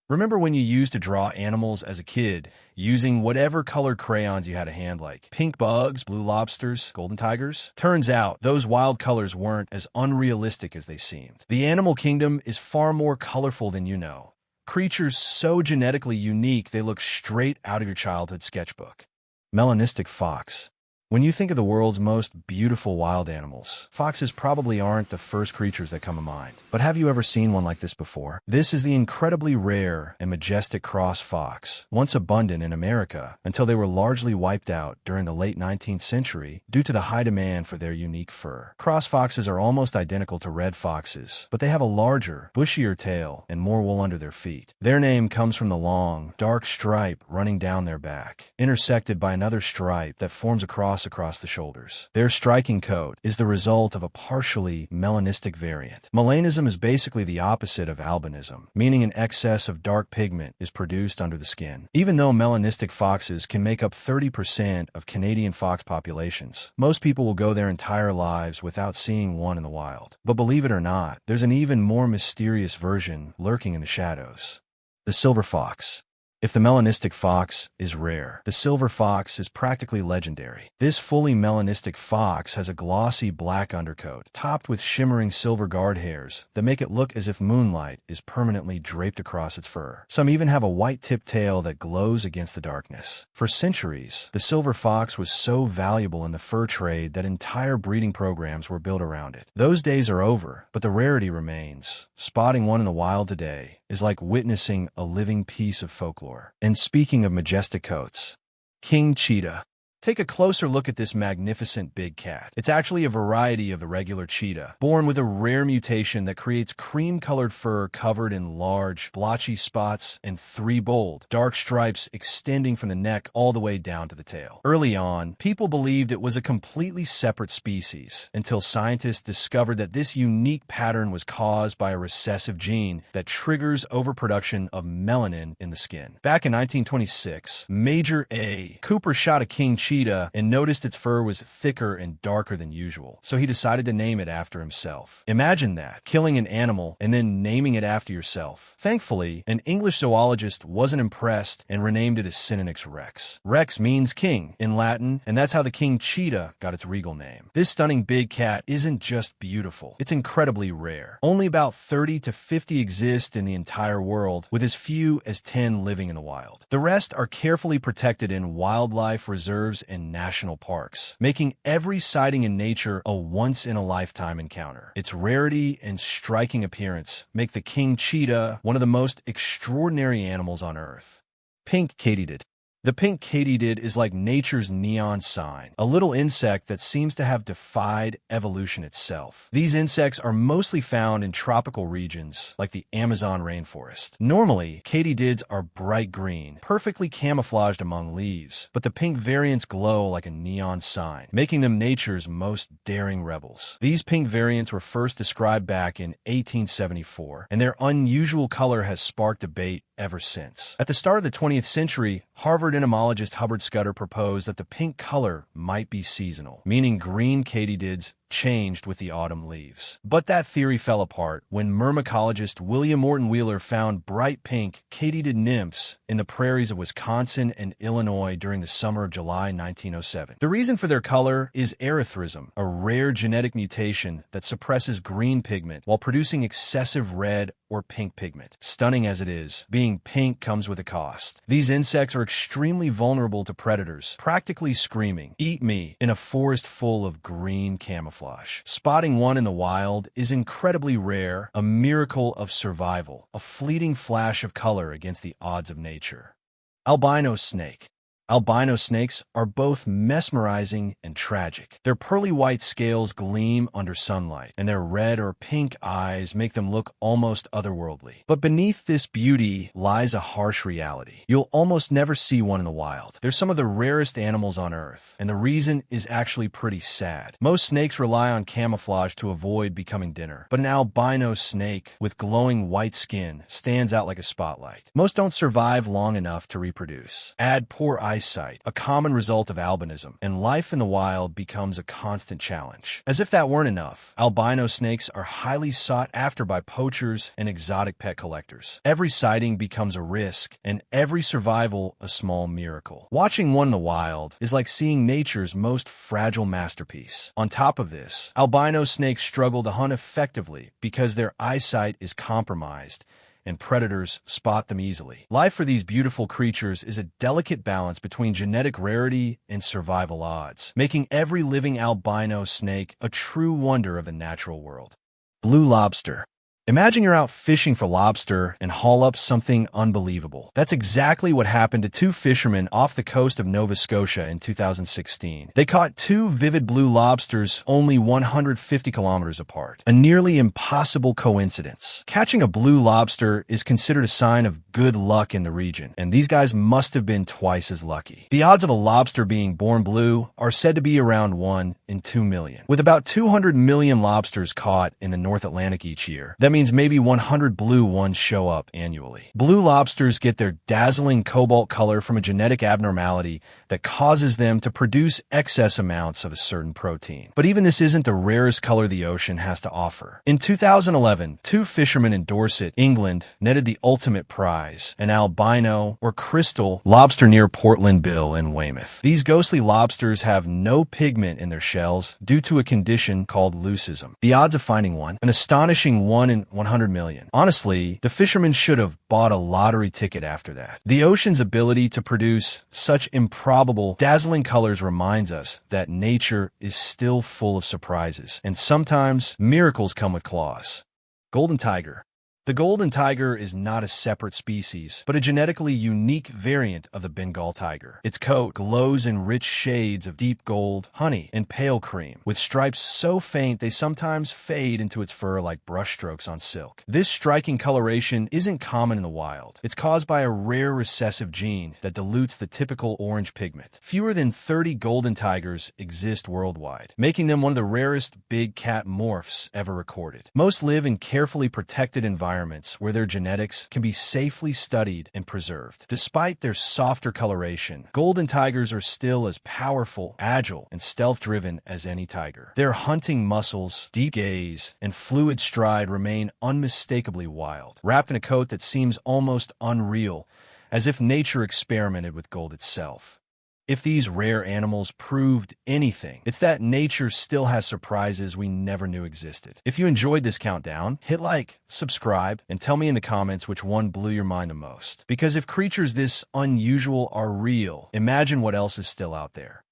Remember when you used to draw animals as a kid, using whatever colored crayons you had to hand, like pink bugs, blue lobsters, golden tigers? Turns out, those wild colors weren't as unrealistic as they seemed. The animal kingdom is far more colorful than you know. Creatures so genetically unique they look straight out of your childhood sketchbook. Melanistic fox. When you think of the world's most beautiful wild animals, foxes probably aren't the first creatures that come to mind. But have you ever seen one like this before? This is the incredibly rare and majestic cross fox, once abundant in America until they were largely wiped out during the late 19th century due to the high demand for their unique fur. Cross foxes are almost identical to red foxes, but they have a larger, bushier tail and more wool under their feet. Their name comes from the long, dark stripe running down their back, intersected by another stripe that forms across the shoulders. Their striking coat is the result of a partially melanistic variant. Melanism is basically the opposite of albinism, meaning an excess of dark pigment is produced under the skin. Even though melanistic foxes can make up 30% of Canadian fox populations, most people will go their entire lives without seeing one in the wild. But believe it or not, there's an even more mysterious version lurking in the shadows. The silver fox. If the melanistic fox is rare, the silver fox is practically legendary. This fully melanistic fox has a glossy black undercoat, topped with shimmering silver guard hairs that make it look as if moonlight is permanently draped across its fur. Some even have a white-tipped tail that glows against the darkness. For centuries, the silver fox was so valuable in the fur trade that entire breeding programs were built around it. Those days are over, but the rarity remains. Spotting one in the wild today is like witnessing a living piece of folklore. And speaking of majestic coats, King Cheetah. Take a closer look at this magnificent big cat. It's actually a variety of the regular cheetah, born with a rare mutation that creates cream-colored fur covered in large, blotchy spots and 3 bold, dark stripes extending from the neck all the way down to the tail. Early on, people believed it was a completely separate species, until scientists discovered that this unique pattern was caused by a recessive gene that triggers overproduction of melanin in the skin. Back in 1926, Major A. Cooper shot a king cheetah and noticed its fur was thicker and darker than usual, so he decided to name it after himself. Imagine that, killing an animal and then naming it after yourself. Thankfully, an English zoologist wasn't impressed and renamed it as Synonyx Rex. Rex means king in Latin, and that's how the king cheetah got its regal name. This stunning big cat isn't just beautiful, it's incredibly rare. Only about 30 to 50 exist in the entire world, with as few as 10 living in the wild. The rest are carefully protected in wildlife reserves and national parks, making every sighting in nature a once-in-a-lifetime encounter. Its rarity and striking appearance make the king cheetah one of the most extraordinary animals on Earth. Pink Katydid. The pink Katydid is like nature's neon sign, a little insect that seems to have defied evolution itself. These insects are mostly found in tropical regions, like the Amazon rainforest. Normally, katydids are bright green, perfectly camouflaged among leaves, but the pink variants glow like a neon sign, making them nature's most daring rebels. These pink variants were first described back in 1874, and their unusual color has sparked debate ever since. At the start of the 20th century, Harvard entomologist Hubbard Scudder proposed that the pink color might be seasonal, meaning green katydids changed with the autumn leaves. But that theory fell apart when myrmecologist William Morton Wheeler found bright pink katydid nymphs in the prairies of Wisconsin and Illinois during the summer of July 1907. The reason for their color is erythrism, a rare genetic mutation that suppresses green pigment while producing excessive red or pink pigment. Stunning as it is, being pink comes with a cost. These insects are extremely vulnerable to predators, practically screaming, "Eat me," in a forest full of green camouflage. Spotting one in the wild is incredibly rare, a miracle of survival, a fleeting flash of color against the odds of nature. Albino snake. Albino snakes are both mesmerizing and tragic. Their pearly white scales gleam under sunlight, and their red or pink eyes make them look almost otherworldly. But beneath this beauty lies a harsh reality. You'll almost never see one in the wild. They're some of the rarest animals on Earth, and the reason is actually pretty sad. Most snakes rely on camouflage to avoid becoming dinner, but an albino snake with glowing white skin stands out like a spotlight. Most don't survive long enough to reproduce. Add poor eyesight, a common result of albinism, and life in the wild becomes a constant challenge. As if that weren't enough, albino snakes are highly sought after by poachers and exotic pet collectors. Every sighting becomes a risk, and every survival a small miracle. Watching one in the wild is like seeing nature's most fragile masterpiece. On top of this, albino snakes struggle to hunt effectively because their eyesight is compromised and predators spot them easily. Life for these beautiful creatures is a delicate balance between genetic rarity and survival odds, making every living albino snake a true wonder of the natural world. Blue lobster. Imagine you're out fishing for lobster and haul up something unbelievable. That's exactly what happened to two fishermen off the coast of Nova Scotia in 2016. They caught two vivid blue lobsters only 150 kilometers apart, a nearly impossible coincidence. Catching a blue lobster is considered a sign of good luck in the region, and these guys must have been twice as lucky. The odds of a lobster being born blue are said to be around 1 in 2 million. With about 200 million lobsters caught in the North Atlantic each year, that means maybe 100 blue ones show up annually. Blue lobsters get their dazzling cobalt color from a genetic abnormality that causes them to produce excess amounts of a certain protein. But even this isn't the rarest color the ocean has to offer. In 2011, two fishermen in Dorset, England, netted the ultimate prize, an albino or crystal lobster near Portland Bill in Weymouth. These ghostly lobsters have no pigment in their shells due to a condition called leucism. The odds of finding one, an astonishing 1 in 100 million. Honestly, the fishermen should have bought a lottery ticket after that. The ocean's ability to produce such improbable, dazzling colors reminds us that nature is still full of surprises, and sometimes miracles come with claws. Golden tiger. The golden tiger is not a separate species, but a genetically unique variant of the Bengal tiger. Its coat glows in rich shades of deep gold, honey, and pale cream, with stripes so faint they sometimes fade into its fur like brushstrokes on silk. This striking coloration isn't common in the wild. It's caused by a rare recessive gene that dilutes the typical orange pigment. Fewer than 30 golden tigers exist worldwide, making them one of the rarest big cat morphs ever recorded. Most live in carefully protected environments where their genetics can be safely studied and preserved. Despite their softer coloration, golden tigers are still as powerful, agile, and stealth-driven as any tiger. Their hunting muscles, deep gaze, and fluid stride remain unmistakably wild, wrapped in a coat that seems almost unreal, as if nature experimented with gold itself. If these rare animals proved anything, it's that nature still has surprises we never knew existed. If you enjoyed this countdown, hit like, subscribe, and tell me in the comments which one blew your mind the most. Because if creatures this unusual are real, imagine what else is still out there.